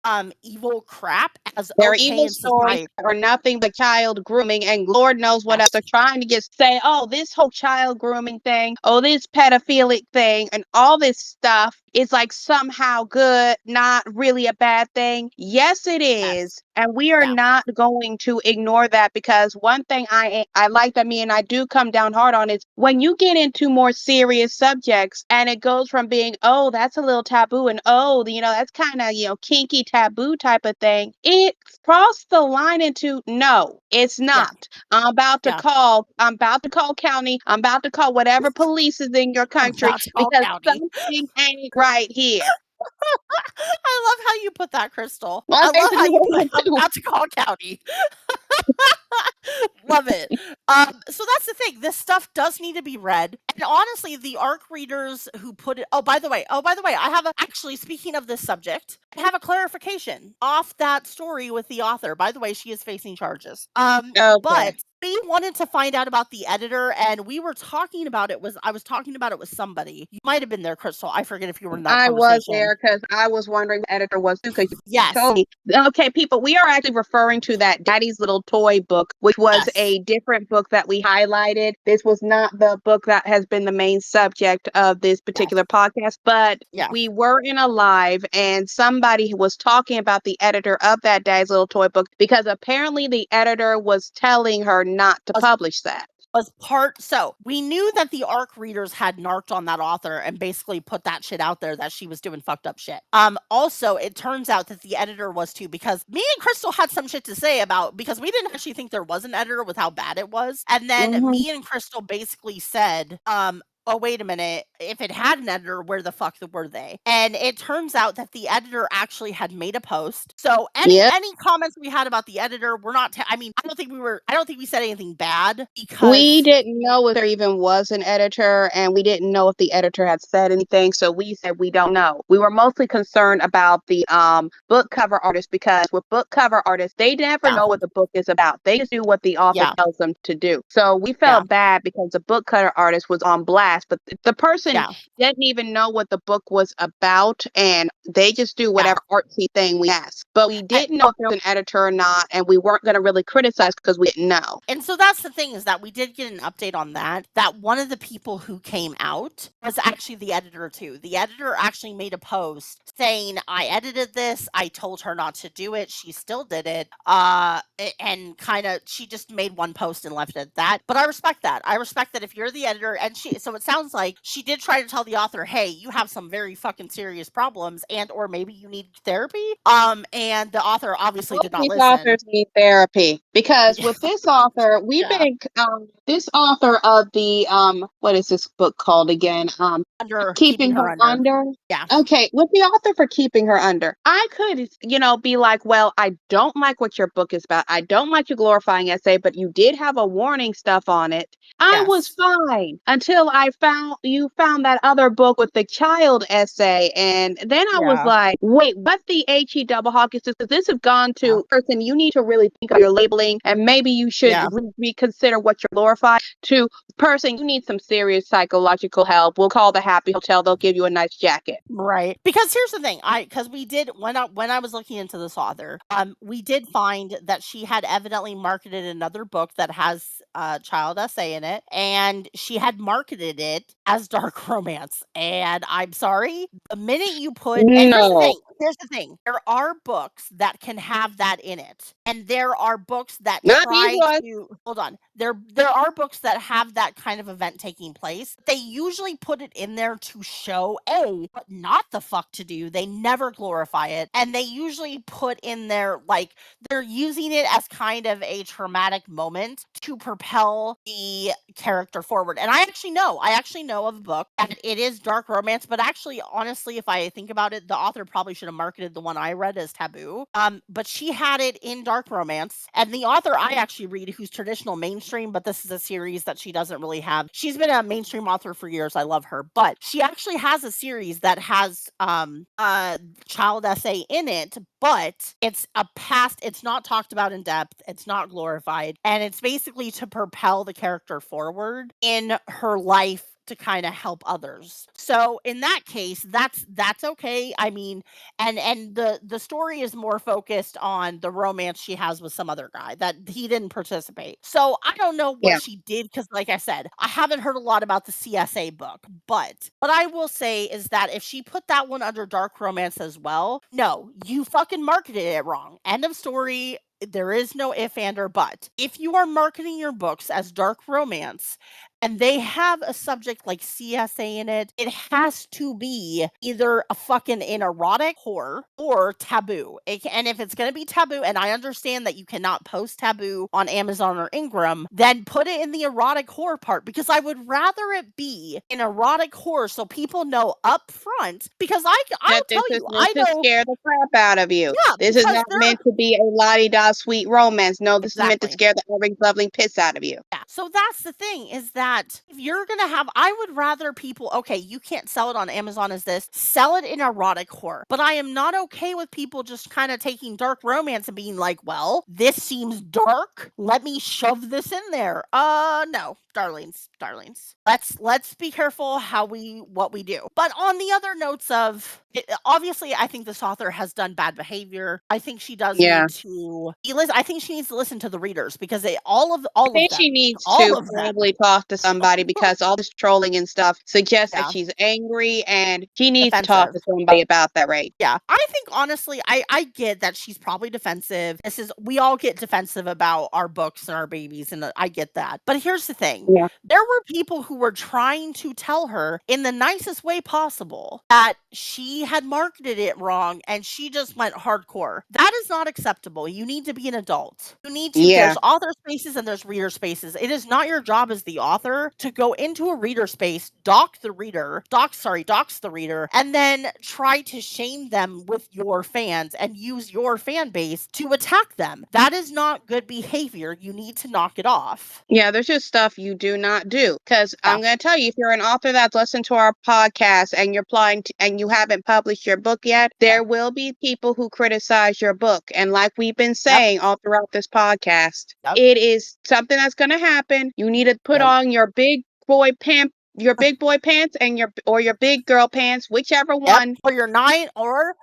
evil crap as Their okay evil in stories society. are nothing but child grooming, and Lord knows what else. Yes. They're trying to just say, oh, this whole child grooming thing, oh, this pedophilic thing, and all this stuff is like somehow good, not really a bad thing. Yes, it Yes. is. And we are Yeah. not going to ignore that, because one thing I like that me and I do come down hard on is when you get into more serious subjects and it goes from being, oh, that's a little taboo, and oh, that's kind of, kinky taboo type of thing. It crossed the line into no, it's Yeah. not. Yeah. I'm about to call county. I'm about to call whatever police is in your country That's all because county. something ain't right here. I love how you put that, Crystal. Well, I that's love how basically you what put I'm I'm doing. about to call county. Love it. So that's the thing. This stuff does need to be read. And honestly, the ARC readers who put it, oh, by the way, I have actually, speaking of this subject, I have a clarification off that story with the author. By the way, she is facing charges. But Okay. we wanted to find out about the editor, and we were talking about it. I was talking about it with somebody. You might have been there, Crystal. I forget if you were in that I was conversation. there because I was wondering who the editor was too, because you Yes. told me. Okay, people, we are actually referring to that Daddy's Little Toy book, which was Yes. a different book that we highlighted. This was not the book that has been the main subject of this Yes. particular podcast, but Yeah. we were in a live and somebody was talking about the editor of that Daddy's Little Toy book because apparently the editor was telling her not to Was publish that. was part so we knew that the ARC readers had narked on that author and basically put that shit out there that she was doing fucked up shit. Also, it turns out that the editor was too, because me and Crystal had some shit to say about, because we didn't actually think there was an editor with how bad it was. And then Hmm. me and Crystal basically said, oh, wait a minute, if it had an editor, where the fuck were they? And it turns out that the editor actually had made a post. So Yep. any comments we had about the editor, we're not I mean, I don't think we said anything bad, We because didn't know if there even was an editor, and we didn't know if the editor had said anything. So we said we don't know. We were mostly concerned about the book cover artist, because with book cover artists, they never yeah, know what the book is about. They just do what the author yeah, tells them to do. So we yeah, felt bad because the book cover artist was on blast, but the person yeah, didn't even know what the book was about, and they just do yeah. whatever artsy thing we ask. But we didn't know if there was an editor or not, and we weren't going to really criticize because we didn't know. And so that's the thing, is that we did get an update on that, that one of the people who came out was actually the editor too. The editor actually made a post saying, I edited this, I told her not to do it, she still did it. And kind of, she just made one post and left it at that. But I respect that. I respect that if you're the editor, and so it sounds like she did try to tell the author, hey, you have some very fucking serious problems, and or maybe you need therapy. And the author obviously Both did not these listen. authors need therapy, because with this author, we've Yeah. been this author of the what is this book called again? Under keeping Keeping her Her under. Under. Yeah. Okay, with the author for Keeping Her Under, I could, be like, well, I don't like what your book is about. I don't like your glorifying essay, but you did have a warning stuff on it. I was Yes. fine until I found you found that other book with the child essay, and then I was Yeah. like, wait, what the he double hawk is this? Because this has gone Yeah. to person. You need to really think of your labeling, and maybe you should Yeah. reconsider what you're glorifying. To person, you need some serious psychological help. We'll call the Happy Hotel. They'll give you a nice jacket. Right. Because here's the thing, because we did, when I was looking into this author, we did find that she had evidently marketed another book that has a child essay in it, and she had marketed it as dark romance. And I'm sorry, the minute you put, and No, here's the thing, there are books that can have that in it, and there are books that not these try ones. to, hold on, there are books that have that kind of event taking place. They usually put it in there to show what not the fuck to do. They never glorify it, and they usually put in there, like, they're using it as kind of a traumatic moment to propel the character forward. And I actually know of a book that it is dark romance, but actually, honestly, if I think about it, the author probably should have marketed the one I read as taboo. But she had it in dark romance, and the author I actually read, who's traditional mainstream, but this is a series that she doesn't really have. She's been a mainstream author for years. I love her, but she actually has a series that has a child essay in it, but it's not talked about in depth, it's not glorified, and it's basically to propel the character forward in her life to kind of help others. So in that case, that's okay. I mean, and the story is more focused on the romance she has with some other guy that he didn't participate. So I don't know what Yeah, she did, because like I said, I haven't heard a lot about the CSA book, but what I will say is that if she put that one under dark romance as well, no, you fucking marketed it wrong. End of story. There is no if and or but. If you are marketing your books as dark romance and they have a subject like CSA in it, it has to be either a fucking an erotic horror or taboo. And if it's going to be taboo, and I understand that you cannot post taboo on Amazon or Ingram, then put it in the erotic horror part, because I would rather it be an erotic horror so people know up front, because I'll that this tell is you, meant I to know, scare the crap out of you. yeah, This is because not they're meant to be a la-di-da sweet romance. No, this is meant to exactly. scare the loving piss out of you. Yeah. So that's the thing, is that that if you're gonna have, I would rather people, okay, you can't sell it on Amazon as this, sell it in erotic horror. But I am not okay with people just kind of taking dark romance and being like, well, this seems dark. Let me shove this in there. No, darlings, darlings. Let's be careful what we do. But on the other notes of it, obviously, I think this author has done bad behavior. I think she does Yeah. need to. I think she needs to listen to the readers because I all of think them, she needs all to of them, probably talk to somebody because all this trolling and stuff suggests that yeah, she's angry and she needs to talk defensive. to somebody about that, right? Yeah, I think honestly, I get that she's probably defensive. We all get defensive about our books and our babies, and I get that. But here's the thing: Yeah. there were people who were trying to tell her in the nicest way possible that she had marketed it wrong, and she just went hardcore. That is not acceptable. You need to be an adult. You need to. Yeah. There's author spaces and there's reader spaces. It is not your job as the author to go into a reader space, dox the reader, and then try to shame them with your fans and use your fan base to attack them. That is not good behavior. You need to knock it off. Yeah, there's just stuff you do not do. Because Yeah. I'm going to tell you, if you're an author that's listened to our podcast and you're applying to, and you haven't published your book yet, Yeah. there will be people who criticize your book. And like we've been Yep. saying all throughout this podcast, Yep. it is something that's going to happen. You need to put Yep. on your big boy pants and your big girl pants, whichever Yep. one. Or your nine or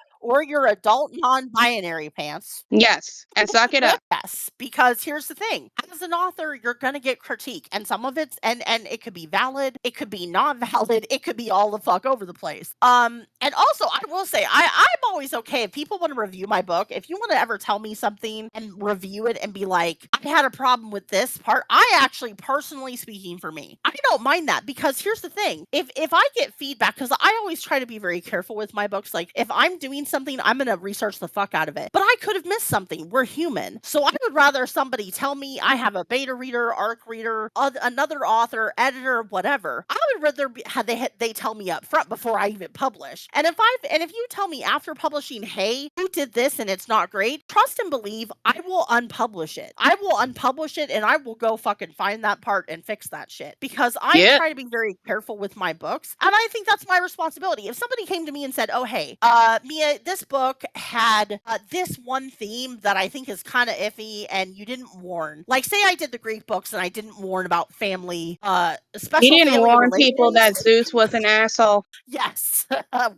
your adult non-binary pants. Yes, and suck it up. Yes, because here's the thing. As an author, you're going to get critique and some of it's and it could be valid, it could be not valid, it could be all the fuck over the place. And also I will say I'm always okay if people want to review my book. If you want to ever tell me something and review it and be like, I had a problem with this part, I actually personally speaking for me, I don't mind that because here's the thing. If I get feedback, cuz I always try to be very careful with my books, like if I'm doing something, I'm going to research the fuck out of it. But I could have missed something. We're human. So I would rather somebody tell me I have a beta reader, ARC reader, another author, editor, whatever. I would rather they tell me up front before I even publish. And if you tell me after publishing, hey, you did this and it's not great, trust and believe I will unpublish it. I will unpublish it and I will go fucking find that part and fix that shit because I Yeah. try to be very careful with my books, and I think that's my responsibility. If somebody came to me and said, "Oh, hey, Mia, this book had this one theme that I think is kind of iffy, and you didn't warn." Like, say I did the Greek books and I didn't warn about You special didn't family warn people relations. that Zeus was an asshole. Yes,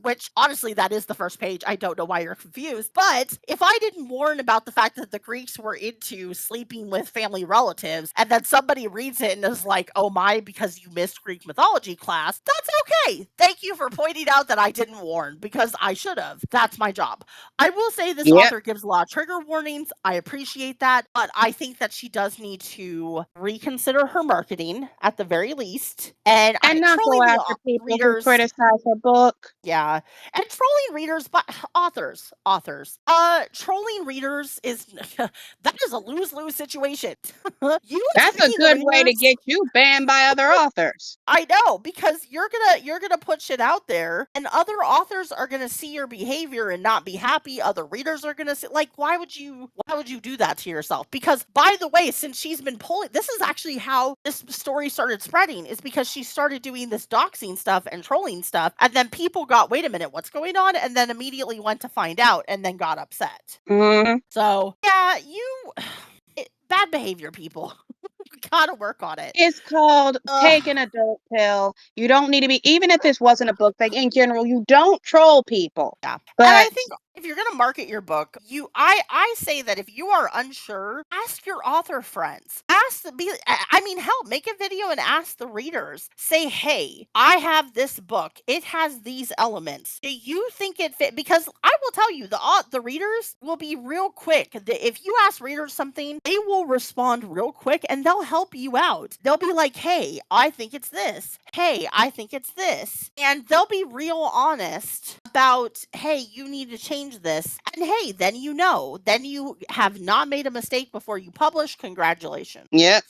which honestly, that is the first page. I don't know why you're confused. But if I didn't warn about the fact that the Greeks were into sleeping with family relatives, and then somebody reads it and is like, oh my, because you missed Greek mythology class, that's okay. Thank you for pointing out that I didn't warn because I should have. That's my job. I will say this Yep. author gives a lot of trigger warnings. I appreciate that. But I think that she does need to reconsider her marketing at the very least. And And not go trolling the after people who readers, criticize her book. yeah, and trolling readers, but authors. Trolling readers is that is a lose-lose situation. You That's a attacking the good way to readers, get you banned by other authors. I know, because you're gonna put shit out there, and other authors are gonna see your behavior and not be happy. Other readers are gonna see, like, why would you do that to yourself? Because by the way, since she's been pulling, this is actually how this story started spreading. Is because she started doing this doxing stuff and trolling stuff, and then people got, wait a minute, what's going on, and then immediately went to find out, and then got upset. Hmm. So yeah, bad behavior, people. Gotta work on it. It's called Ugh. take an adult pill. You don't need to be, even if this wasn't a book thing in general, you don't troll people. Yeah. And I But think if you're going to market your book, I say that if you are unsure, ask your author friends. I mean, hell, make a video and ask the readers. Say, "Hey, I have this book. It has these elements. Do you think it fit?" Because I will tell you, the readers will be real quick. If you ask readers something, they will respond real quick and they'll help you out. They'll be like, "Hey, I think it's this. Hey, I think it's this." And they'll be real honest about, hey, you need to change this. And hey, then you know, then you have not made a mistake before you publish. Congratulations. Yep.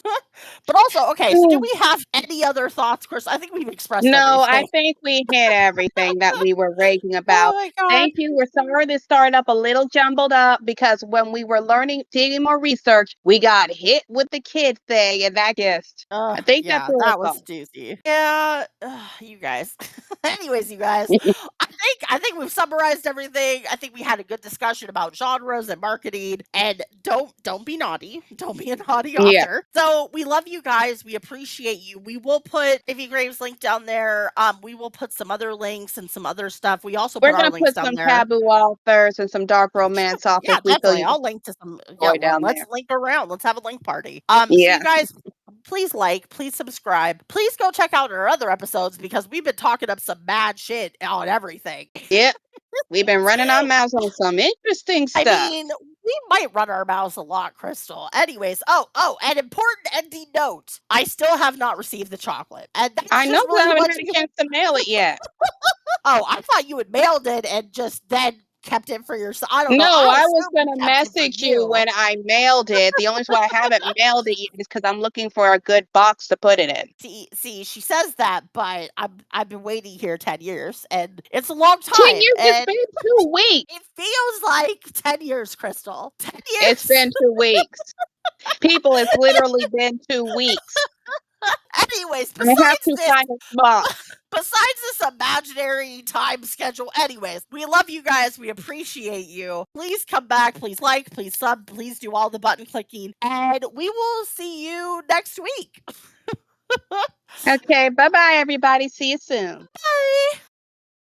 But also, okay, so do we have any other thoughts, Chris? I think we've expressed No, I everything. think we hit everything that we were raving Oh about. my God. Thank you. We're sorry this started up a little jumbled up because when we were learning, doing more research, we got hit with the kid thing, and that just, I think that's Yeah, where that it was was. doozy. Yeah, you guys. Anyways, you guys, I think we've summarized everything. I think we had a good discussion about genres and marketing. And don't be naughty. Don't be a naughty Yeah, author. So we love you guys. We appreciate you. We will put Ivy Graves' link down there. We will put some other links and some other stuff. We also we're put our gonna links put down some there. taboo authors and some dark romance authors Yeah, we feel definitely. you can I'll link to some. Yeah, enjoy down let's there. link around. Let's have a link party. So Yeah, you guys, please like, please subscribe, please go check out our other episodes because we've been talking up some mad shit on everything. yeah. We've been running our mouths on some interesting I stuff. mean, we might run our mouths a lot, Crystal. Anyways, an important ending note. I still have not received the chocolate, and that's I know just you really haven't what had you. a chance to mail it yet. Oh, I thought you had mailed it and just then kept it for yourself. I don't know. No, I I was assumed you gonna kept it for message you you. when I mailed it. The only reason why I haven't mailed it yet is because I'm looking for a good box to put it in. See, she says that, but I've been waiting here 10 years, and it's a long 10 time, years, it's and been 2 weeks. it feels like 10 years, Crystal. 10 It's years. been 2 weeks. People, it's literally been 2 weeks. Anyways, I have to find a box. besides this imaginary time schedule, anyways, we love you guys. We appreciate you. Please come back. Please like. Please sub. Please do all the button clicking, and we will see you next week. Okay, bye bye, everybody. See you soon. Bye.